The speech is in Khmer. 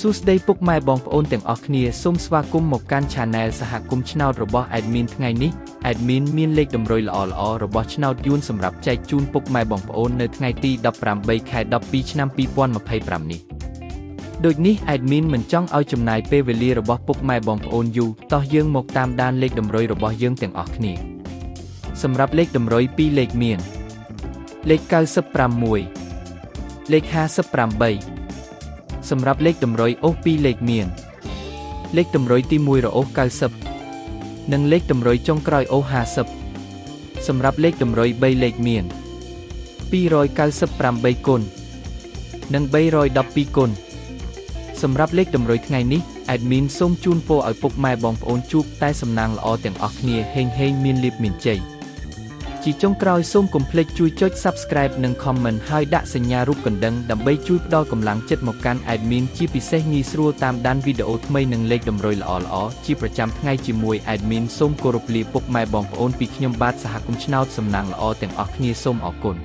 សួស្តីពុកម៉ែបងប្អូនទាំងអស់គ្នាសូមស្វាគមន៍មកកាន់ Channel សហគមន៍ឆ្នោតរបស់ Admin ថ្ងៃនេះ Admin មានលេខតម្រុយល្អៗរបស់ឆ្នោតយួនសម្រាប់ចែកជូនពុកម៉ែបងប្អូននៅថ្ងៃទី18ខែ12ឆ្នាំ2025នេះដូចនេះ Admin មិនចង់ឲ្យចំណាយពេលវេលារបស់ពុកម៉ែបងប្អូនយូរតោះយើងមកតាមដានលេខតម្រុយរបស់យើងទាំងអស់គ្នាសម្រាប់លេខតម្រុយ2លេខមានលេខ96លេខ58សម្រាប់លេខតម្រុយអូស2លេខមានលេខតម្រុយទី1រអូស90និងលេខតម្រុយចុងក្រោយអូស50សម្រាប់លេខតម្រុយ3លេខមាន298គុណនិង312គុណសម្រាប់លេខតម្រុយថ្ងៃនេះ Admin សូមជូនពរឲ្យពុកម៉ែបងប្អូនជួបតែសំណាងល្អទាំងអស់គ្នាហេងមានលាភមានជ័យជាចុងក្រោយសូមកុំភ្លេចជួយចុច Subscribe និង Comment ហើយដាក់សញ្ញារូបកណ្ដឹងដើម្បីជួយផ្ដល់កម្លាំងចិត្តមកកាន់ Admin ជាពិសេសងាយស្រួលតាមដានវីដេអូថ្មីនិងលេខតម្រុយល្អៗជាប្រចាំថ្ងៃជាមួយ Admin សូមគោរពលាពុកម៉ែបងប្អូនពីខ្ញុំបាទសហគមន៍ឆ្នោតសំណាងល្អទាំងអស់គ្នាសូមអរគុណ